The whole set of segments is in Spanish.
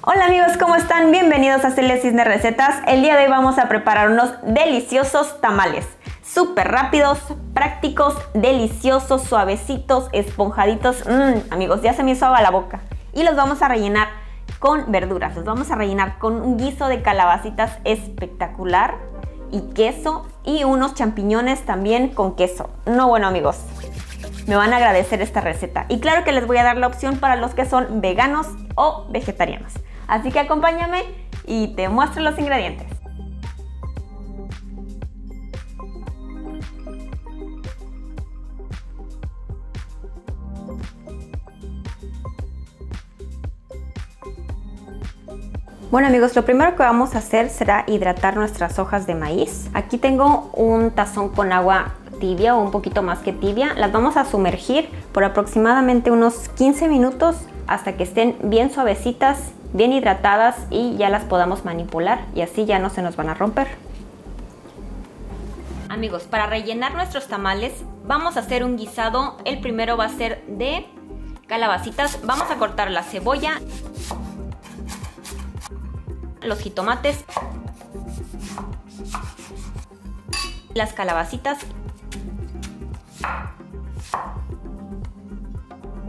Hola amigos, ¿cómo están? Bienvenidos a Celia Cisne Recetas. El día de hoy vamos a preparar unos deliciosos tamales. Súper rápidos, prácticos, deliciosos, suavecitos, esponjaditos. Amigos, ya se me hizo agua la boca. Y los vamos a rellenar con verduras. Los vamos a rellenar con un guiso de calabacitas espectacular y queso y unos champiñones también con queso. No, bueno amigos, me van a agradecer esta receta. Y claro que les voy a dar la opción para los que son veganos o vegetarianos. Así que acompáñame y te muestro los ingredientes. Bueno amigos, lo primero que vamos a hacer será hidratar nuestras hojas de maíz. Aquí tengo un tazón con agua tibia o un poquito más que tibia. Las vamos a sumergir por aproximadamente unos 15 minutos hasta que estén bien suavecitas, bien hidratadas y ya las podamos manipular y así ya no se nos van a romper. Amigos, para rellenar nuestros tamales vamos a hacer un guisado. El primero va a ser de calabacitas. Vamos a cortar la cebolla, los jitomates, las calabacitas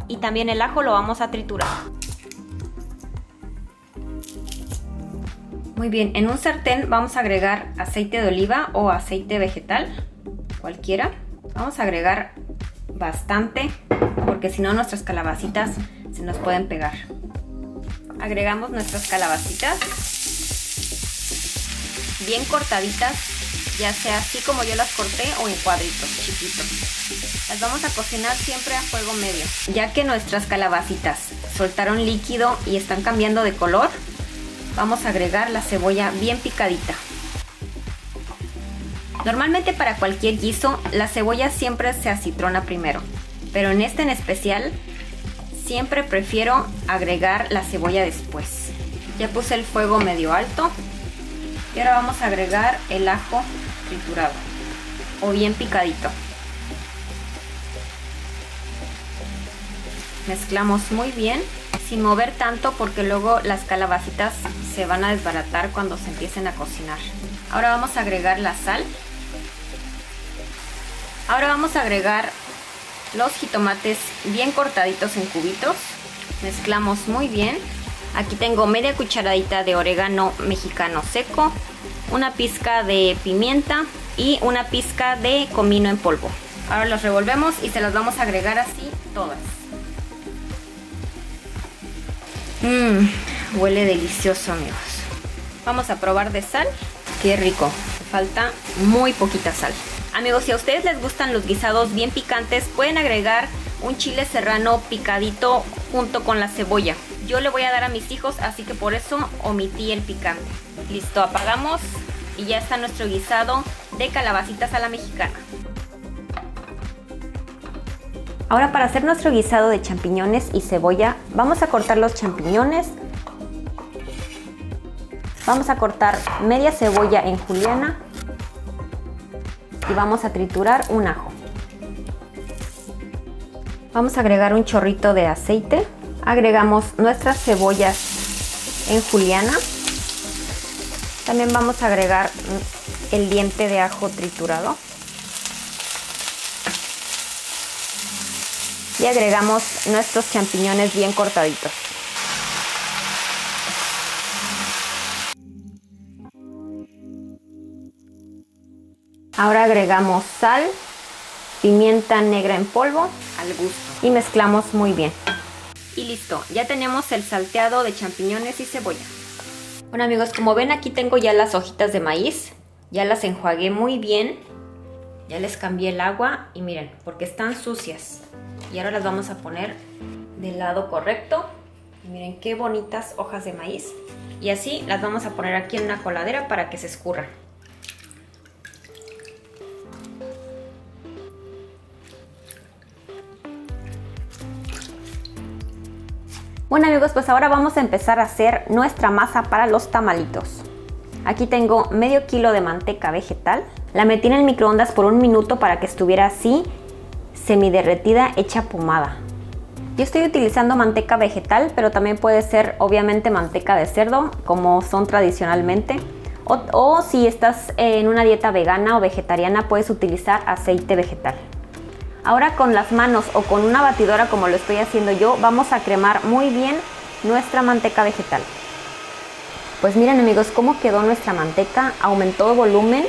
y también el ajo lo vamos a triturar. Muy bien, en un sartén vamos a agregar aceite de oliva o aceite vegetal, cualquiera. Vamos a agregar bastante porque si no nuestras calabacitas se nos pueden pegar. Agregamos nuestras calabacitas bien cortaditas, ya sea así como yo las corté o en cuadritos chiquitos. Las vamos a cocinar siempre a fuego medio. Ya que nuestras calabacitas soltaron líquido y están cambiando de color, vamos a agregar la cebolla bien picadita. Normalmente para cualquier guiso la cebolla siempre se acitrona primero, pero en este en especial siempre prefiero agregar la cebolla después. Ya puse el fuego medio alto y ahora vamos a agregar el ajo triturado o bien picadito. Mezclamos muy bien, sin mover tanto porque luego las calabacitas se van a desbaratar cuando se empiecen a cocinar. Ahora vamos a agregar la sal. Ahora vamos a agregar los jitomates bien cortaditos en cubitos. Mezclamos muy bien. Aquí tengo media cucharadita de orégano mexicano seco, una pizca de pimienta y una pizca de comino en polvo. Ahora los revolvemos y se los vamos a agregar así todas. Huele delicioso amigos. Vamos a probar de sal. Qué rico. Falta muy poquita sal. Amigos, si a ustedes les gustan los guisados bien picantes, pueden agregar un chile serrano picadito junto con la cebolla. Yo le voy a dar a mis hijos, así que por eso omití el picante. Listo, apagamos y ya está nuestro guisado de calabacitas a la mexicana. Ahora para hacer nuestro guisado de champiñones y cebolla, vamos a cortar los champiñones. Vamos a cortar media cebolla en juliana y vamos a triturar un ajo. Vamos a agregar un chorrito de aceite. Agregamos nuestras cebollas en juliana. También vamos a agregar el diente de ajo triturado. Y agregamos nuestros champiñones bien cortaditos. Ahora agregamos sal, pimienta negra en polvo al gusto y mezclamos muy bien. Y listo, ya tenemos el salteado de champiñones y cebolla. Bueno amigos, como ven aquí tengo ya las hojitas de maíz. Ya las enjuagué muy bien. Ya les cambié el agua y miren, porque están sucias. Y ahora las vamos a poner del lado correcto. Y miren qué bonitas hojas de maíz. Y así las vamos a poner aquí en una coladera para que se escurran. Bueno amigos, pues ahora vamos a empezar a hacer nuestra masa para los tamalitos. Aquí tengo medio kilo de manteca vegetal. La metí en el microondas por 1 minuto para que estuviera así semiderretida, hecha pomada. Yo estoy utilizando manteca vegetal, pero también puede ser obviamente manteca de cerdo, como son tradicionalmente. O si estás en una dieta vegana o vegetariana, puedes utilizar aceite vegetal. Ahora con las manos o con una batidora como lo estoy haciendo yo, vamos a cremar muy bien nuestra manteca vegetal. Pues miren amigos cómo quedó nuestra manteca, aumentó el volumen.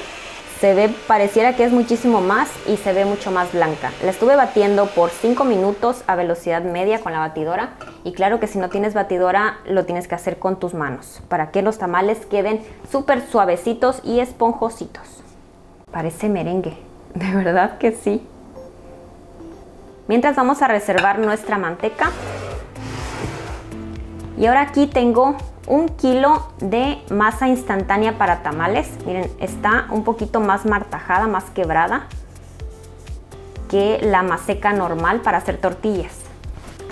Se ve, pareciera que es muchísimo más y se ve mucho más blanca. La estuve batiendo por 5 minutos a velocidad media con la batidora. Y claro que si no tienes batidora, lo tienes que hacer con tus manos, para que los tamales queden súper suavecitos y esponjositos. Parece merengue, de verdad que sí. Mientras vamos a reservar nuestra manteca. Y ahora aquí tengo 1 kilo de masa instantánea para tamales. Miren, está un poquito más martajada, más quebrada que la maseca normal para hacer tortillas.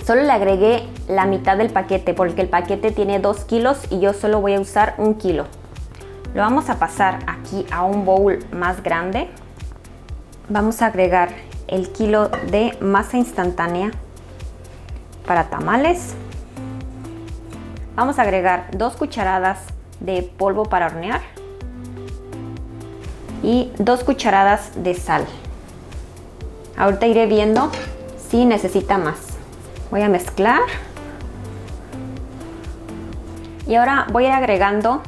Solo le agregué la mitad del paquete porque el paquete tiene 2 kilos y yo solo voy a usar 1 kilo. Lo vamos a pasar aquí a un bowl más grande. Vamos a agregar el kilo de masa instantánea para tamales. Vamos a agregar 2 cucharadas de polvo para hornear y 2 cucharadas de sal. Ahorita iré viendo si necesita más. Voy a mezclar. Y ahora voy a ir agregando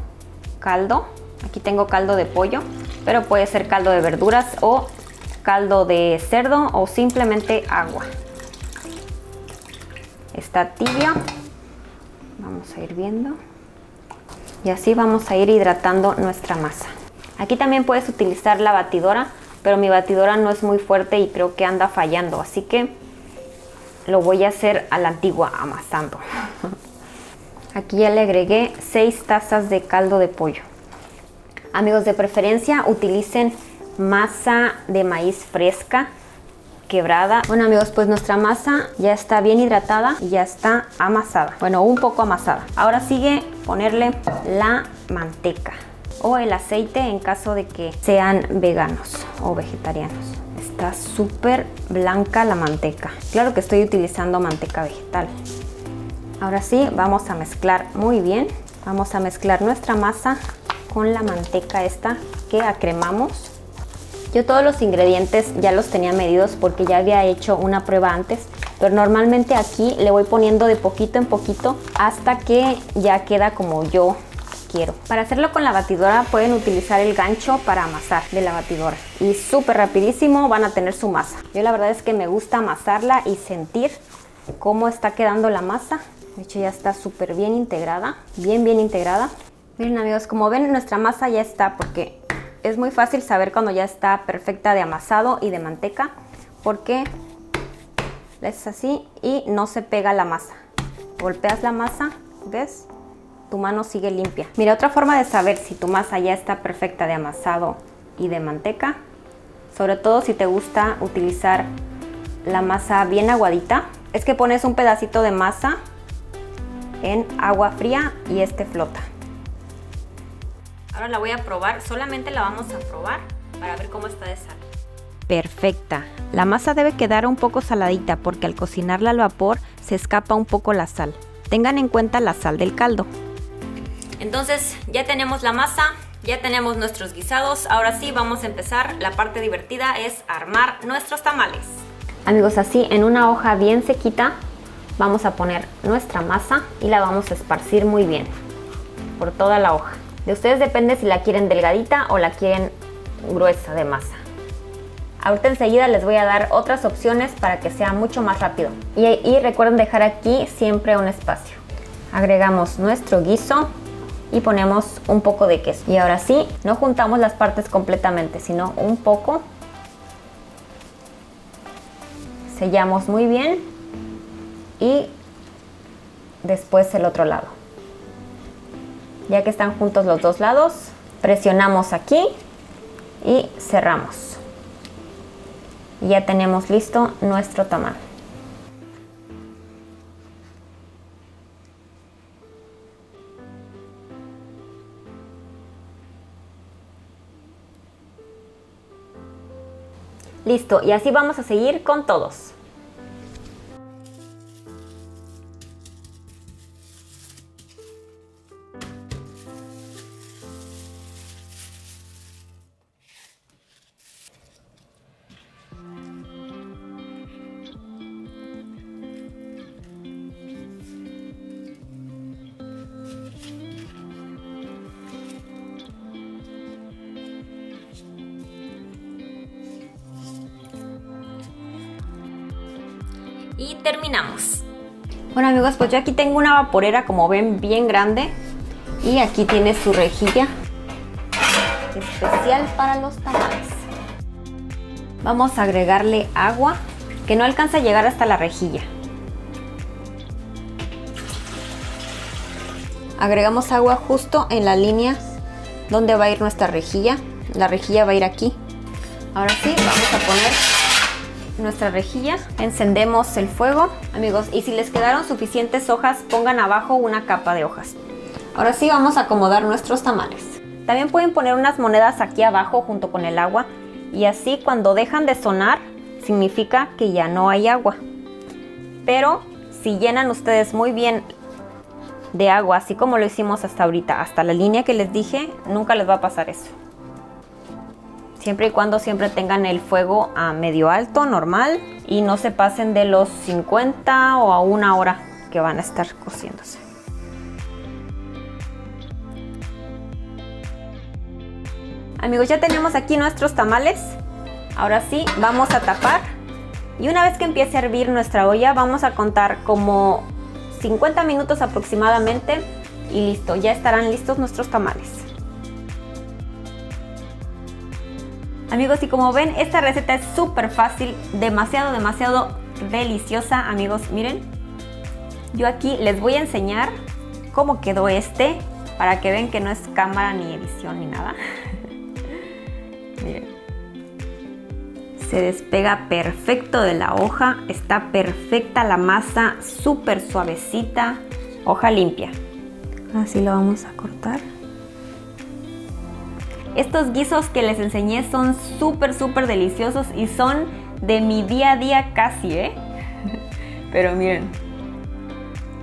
caldo. Aquí tengo caldo de pollo, pero puede ser caldo de verduras o caldo de cerdo o simplemente agua. Está tibia. Vamos a ir viendo. Y así vamos a ir hidratando nuestra masa. Aquí también puedes utilizar la batidora, pero mi batidora no es muy fuerte y creo que anda fallando. Así que lo voy a hacer a la antigua, amasando. Aquí ya le agregué 6 tazas de caldo de pollo. Amigos, de preferencia utilicen masa de maíz fresca, quebrada. Bueno amigos, pues nuestra masa ya está bien hidratada y ya está amasada. Bueno, un poco amasada. Ahora sigue ponerle la manteca o el aceite en caso de que sean veganos o vegetarianos. Está súper blanca la manteca. Claro que estoy utilizando manteca vegetal. Ahora sí, vamos a mezclar muy bien. Vamos a mezclar nuestra masa con la manteca esta que acremamos. Yo todos los ingredientes ya los tenía medidos porque ya había hecho una prueba antes, pero normalmente aquí le voy poniendo de poquito en poquito hasta que ya queda como yo quiero. Para hacerlo con la batidora pueden utilizar el gancho para amasar de la batidora y súper rapidísimo van a tener su masa. Yo la verdad es que me gusta amasarla y sentir cómo está quedando la masa. De hecho ya está súper bien integrada, bien integrada. Miren amigos, como ven nuestra masa ya está, porque es muy fácil saber cuando ya está perfecta de amasado y de manteca, porque es así y no se pega la masa. Golpeas la masa, ¿ves? Tu mano sigue limpia. Mira, otra forma de saber si tu masa ya está perfecta de amasado y de manteca, sobre todo si te gusta utilizar la masa bien aguadita, es que pones un pedacito de masa en agua fría y este flota. Ahora la voy a probar, solamente la vamos a probar para ver cómo está de sal. Perfecta. La masa debe quedar un poco saladita porque al cocinarla al vapor se escapa un poco la sal. Tengan en cuenta la sal del caldo. Entonces ya tenemos la masa, ya tenemos nuestros guisados. Ahora sí vamos a empezar. La parte divertida es armar nuestros tamales. Amigos, así en una hoja bien sequita vamos a poner nuestra masa y la vamos a esparcir muy bien por toda la hoja. De ustedes depende si la quieren delgadita o la quieren gruesa de masa. Ahorita enseguida les voy a dar otras opciones para que sea mucho más rápido. Y recuerden dejar aquí siempre un espacio. Agregamos nuestro guiso y ponemos un poco de queso. Y ahora sí, no juntamos las partes completamente, sino un poco. Sellamos muy bien y después el otro lado. Ya que están juntos los dos lados, presionamos aquí y cerramos. Y ya tenemos listo nuestro tamal. Listo, y así vamos a seguir con todos. Y terminamos. Bueno amigos, pues yo aquí tengo una vaporera, como ven, bien grande. Y aquí tiene su rejilla especial para los tamales. Vamos a agregarle agua, que no alcanza a llegar hasta la rejilla. Agregamos agua justo en la línea donde va a ir nuestra rejilla. La rejilla va a ir aquí. Ahora sí, vamos a poner nuestra rejilla. Encendemos el fuego, amigos, y si les quedaron suficientes hojas, pongan abajo una capa de hojas. Ahora sí, vamos a acomodar nuestros tamales. También pueden poner unas monedas aquí abajo junto con el agua, y así cuando dejan de sonar, significa que ya no hay agua. Pero si llenan ustedes muy bien de agua, así como lo hicimos hasta ahorita, hasta la línea que les dije, nunca les va a pasar eso. Siempre y cuando siempre tengan el fuego a medio alto, normal, y no se pasen de los 50 o a 1 hora que van a estar cociéndose. Amigos, ya tenemos aquí nuestros tamales. Ahora sí, vamos a tapar. Y una vez que empiece a hervir nuestra olla, vamos a contar como 50 minutos aproximadamente. Y listo, ya estarán listos nuestros tamales. Amigos, y como ven, esta receta es súper fácil, demasiado deliciosa. Amigos, miren, yo aquí les voy a enseñar cómo quedó este, para que vean que no es cámara ni edición ni nada. Miren, se despega perfecto de la hoja, está perfecta la masa, súper suavecita, hoja limpia. Así lo vamos a cortar. Estos guisos que les enseñé son súper deliciosos y son de mi día a día casi, Pero miren,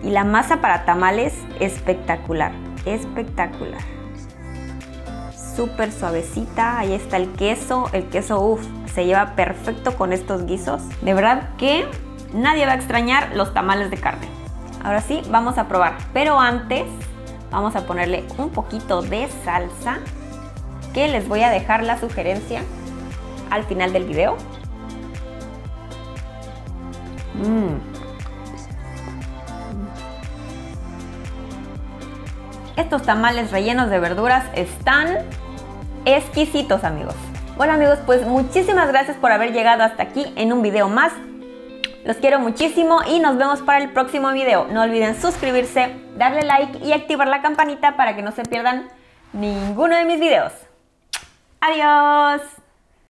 y la masa para tamales espectacular, espectacular. Súper suavecita, ahí está el queso, se lleva perfecto con estos guisos. De verdad que nadie va a extrañar los tamales de carne. Ahora sí, vamos a probar, pero antes vamos a ponerle un poquito de salsa, que les voy a dejar la sugerencia al final del video. Estos tamales rellenos de verduras están exquisitos, amigos. Bueno amigos, pues muchísimas gracias por haber llegado hasta aquí en un video más. Los quiero muchísimo y nos vemos para el próximo video. No olviden suscribirse, darle like y activar la campanita para que no se pierdan ninguno de mis videos. ¡Adiós!